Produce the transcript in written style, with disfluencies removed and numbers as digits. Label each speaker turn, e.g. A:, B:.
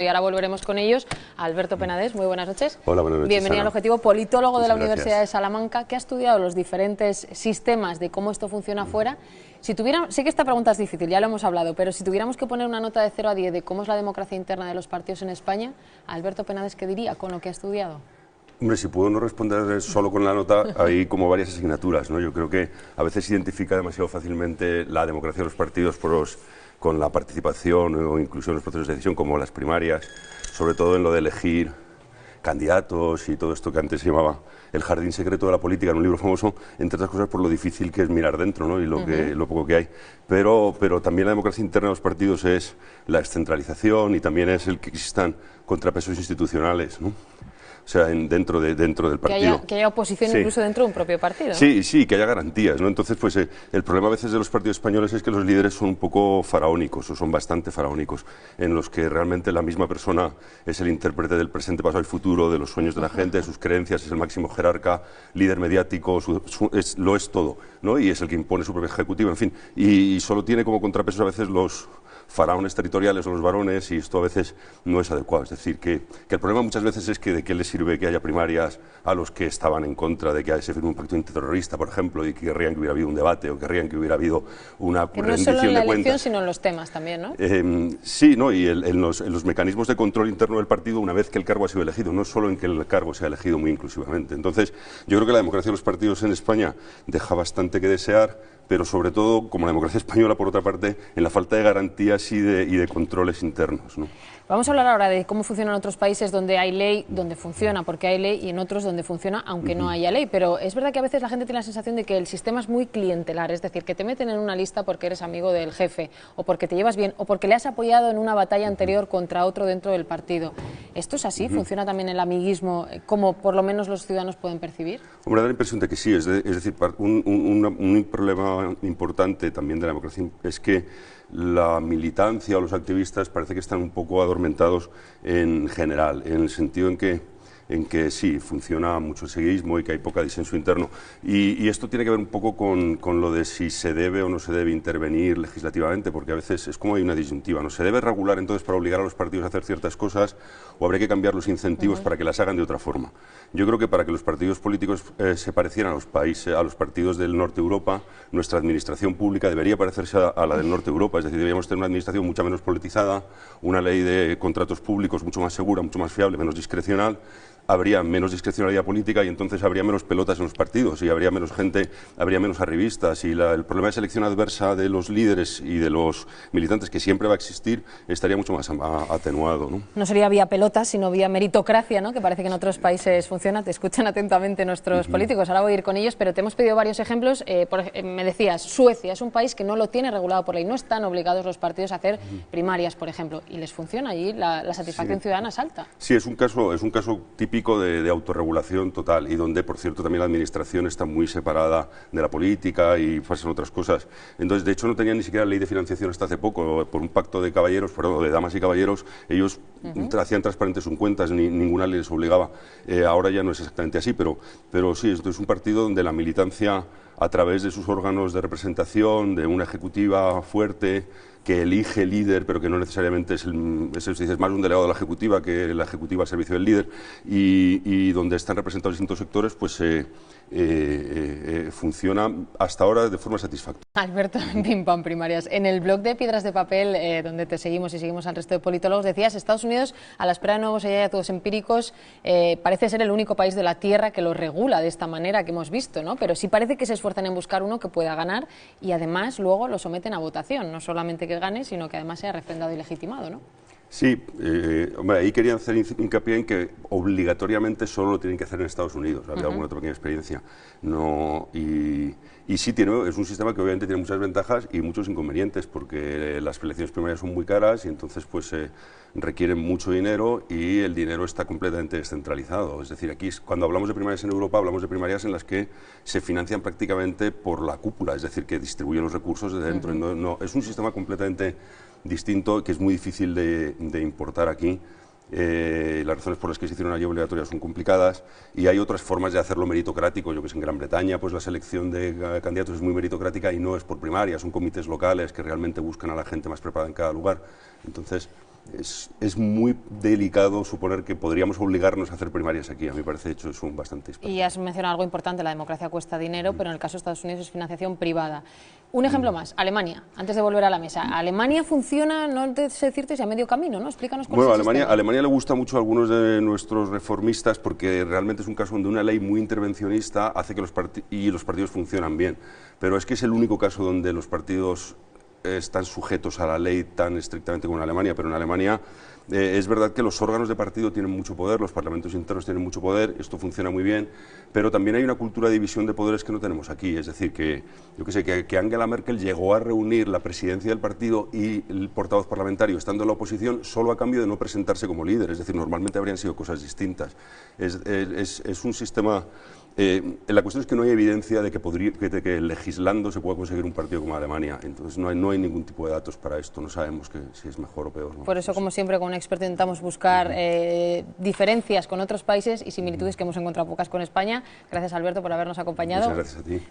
A: Y ahora volveremos con ellos. Alberto Penades, muy buenas noches.
B: Hola, buenas noches.
A: Bienvenido al Objetivo, politólogo de la
B: Muchas
A: Universidad
B: gracias.
A: de Salamanca, que ha estudiado los diferentes sistemas de cómo esto funciona afuera. Si tuviera, sé que esta pregunta es difícil, ya lo hemos hablado, pero si tuviéramos que poner una nota de 0 a 10 de cómo es la democracia interna de los partidos en España, Alberto Penades, ¿qué diría con lo que ha estudiado?
B: Hombre, si puedo no responder solo con la nota, hay como varias asignaturas, ¿no? Yo creo que a veces se identifica demasiado fácilmente la democracia de los partidos con la participación o inclusión en los procesos de decisión, como las primarias, sobre todo en lo de elegir candidatos y todo esto que antes se llamaba el jardín secreto de la política, en un libro famoso, entre otras cosas por lo difícil que es mirar dentro, ¿no? Y lo poco que hay. Pero también la democracia interna de los partidos es la descentralización y también es el que existan contrapesos institucionales, ¿no? O sea, dentro del partido.
A: Que haya oposición, sí, incluso dentro de un propio partido, ¿no?
B: Sí, que haya garantías, ¿no? Entonces, pues el problema a veces de los partidos españoles es que los líderes son un poco faraónicos, o son bastante faraónicos, en los que realmente la misma persona es el intérprete del presente, pasado y futuro, de los sueños de la gente, de sus creencias, es el máximo jerarca, líder mediático, lo es todo, ¿no? Y es el que impone su propia ejecutiva, en fin. Y solo tiene como contrapesos a veces los faraones territoriales o los varones, y esto a veces no es adecuado. Es decir, que el problema muchas veces es que de qué les sirve que haya primarias a los que estaban en contra de que se firme un pacto antiterrorista, por ejemplo, y que querrían que hubiera habido un debate o querrían que hubiera habido una rendición de cuentas.
A: Que no solo en la elección, sino en los temas también, ¿no?
B: Sí, ¿no? Y en los mecanismos de control interno del partido una vez que el cargo ha sido elegido, no solo en que el cargo sea elegido muy inclusivamente. Entonces, yo creo que la democracia de los partidos en España deja bastante que desear, pero sobre todo, como la democracia española, por otra parte, en la falta de garantías y de controles internos, ¿no?
A: Vamos a hablar ahora de cómo funciona en otros países donde hay ley, donde funciona porque hay ley, y en otros donde funciona aunque no haya ley. Pero es verdad que a veces la gente tiene la sensación de que el sistema es muy clientelar, es decir, que te meten en una lista porque eres amigo del jefe, o porque te llevas bien, o porque le has apoyado en una batalla anterior contra otro dentro del partido. ¿Esto es así? ¿Funciona también el amiguismo, como por lo menos los ciudadanos pueden percibir?
B: Hombre, da la impresión de que sí. Es decir, un problema importante también de la democracia es que la militancia o los activistas parece que están un poco adormentados en general, en el sentido en que sí, funciona mucho el seguidismo y que hay poca disenso interno. Y esto tiene que ver un poco con lo de si se debe o no se debe intervenir legislativamente, porque a veces es como hay una disyuntiva, ¿no? ¿Se debe regular entonces para obligar a los partidos a hacer ciertas cosas o habría que cambiar los incentivos para que las hagan de otra forma? Yo creo que para que los partidos políticos se parecieran a los partidos del norte de Europa, nuestra administración pública debería parecerse a la del norte de Europa, es decir, deberíamos tener una administración mucho menos politizada, una ley de contratos públicos mucho más segura, mucho más fiable, menos discrecional. Habría menos discrecionalidad política y entonces habría menos pelotas en los partidos y habría menos gente, habría menos arribistas, y el problema de selección adversa de los líderes y de los militantes, que siempre va a existir, estaría mucho más atenuado, ¿no?
A: No sería vía pelotas, sino vía meritocracia, ¿no? Que parece que en otros países funciona. Te escuchan atentamente nuestros políticos, ahora voy a ir con ellos, pero te hemos pedido varios ejemplos. Me decías, Suecia es un país que no lo tiene regulado por ley, no están obligados los partidos a hacer primarias, por ejemplo, y les funciona allí, la satisfacción ciudadana es alta.
B: Sí, es un caso típico de autorregulación total, y donde, por cierto, también la administración está muy separada de la política y pasan otras cosas. Entonces, de hecho, no tenían ni siquiera ley de financiación hasta hace poco. Por un pacto de caballeros, de damas y caballeros, ellos hacían transparentes sus cuentas, ninguna ley les obligaba. Ahora ya no es exactamente así, pero sí, esto es un partido donde la militancia, a través de sus órganos de representación, de una ejecutiva fuerte, que elige líder, pero que no necesariamente es más un delegado de la ejecutiva que la ejecutiva al servicio del líder, y donde están representados distintos sectores, pues funciona hasta ahora de forma satisfactoria.
A: Alberto, pim pam, primarias. En el blog de Piedras de Papel, donde te seguimos y seguimos al resto de politólogos, decías, Estados Unidos, a la espera de nuevos hallazgos empíricos, parece ser el único país de la Tierra que lo regula de esta manera que hemos visto, ¿no? Pero sí parece que se esfuerzan en buscar uno que pueda ganar, y además luego lo someten a votación, no solamente que gane, sino que además sea refrendado y legitimado, ¿no?
B: Sí, hombre, ahí querían hacer hincapié en que obligatoriamente solo lo tienen que hacer en Estados Unidos. Había alguna otra pequeña experiencia. No, y sí, es un sistema que obviamente tiene muchas ventajas y muchos inconvenientes, porque las elecciones primarias son muy caras y entonces pues requieren mucho dinero, y el dinero está completamente descentralizado. Es decir, aquí cuando hablamos de primarias en Europa, hablamos de primarias en las que se financian prácticamente por la cúpula, es decir, que distribuyen los recursos desde dentro. Es un sistema completamente distinto, que es muy difícil de importar aquí. Las razones por las que se hicieron allí obligatorias son complicadas, y hay otras formas de hacerlo meritocrático. Yo que sé, en Gran Bretaña pues la selección de candidatos es muy meritocrática y no es por primarias, son comités locales que realmente buscan a la gente más preparada en cada lugar. Entonces, es muy delicado suponer que podríamos obligarnos a hacer primarias aquí. A mí me parece, de hecho, es un bastante disparate.
A: Y has mencionado algo importante, la democracia cuesta dinero, pero en el caso de Estados Unidos es financiación privada. Un ejemplo más, Alemania, antes de volver a la mesa. Alemania funciona, no te sé decirte si a medio camino, ¿no? Explícanos cuál es el sistema.
B: A Alemania le gusta mucho a algunos de nuestros reformistas porque realmente es un caso donde una ley muy intervencionista hace que los partidos funcionan bien. Pero es que es el único caso donde los partidos están sujetos a la ley tan estrictamente como en Alemania, pero en Alemania es verdad que los órganos de partido tienen mucho poder, los parlamentos internos tienen mucho poder, esto funciona muy bien, pero también hay una cultura de división de poderes que no tenemos aquí, es decir, que yo que sé, que Angela Merkel llegó a reunir la presidencia del partido y el portavoz parlamentario estando en la oposición solo a cambio de no presentarse como líder, es decir, normalmente habrían sido cosas distintas. Es un sistema... la cuestión es que no hay evidencia de que legislando se pueda conseguir un partido como Alemania. Entonces no hay ningún tipo de datos para esto. No sabemos si es mejor o peor, ¿no?
A: Por eso, como siempre, con un experto intentamos buscar diferencias con otros países y similitudes que hemos encontrado pocas con España. Gracias, Alberto, por habernos acompañado.
B: Muchas gracias a ti.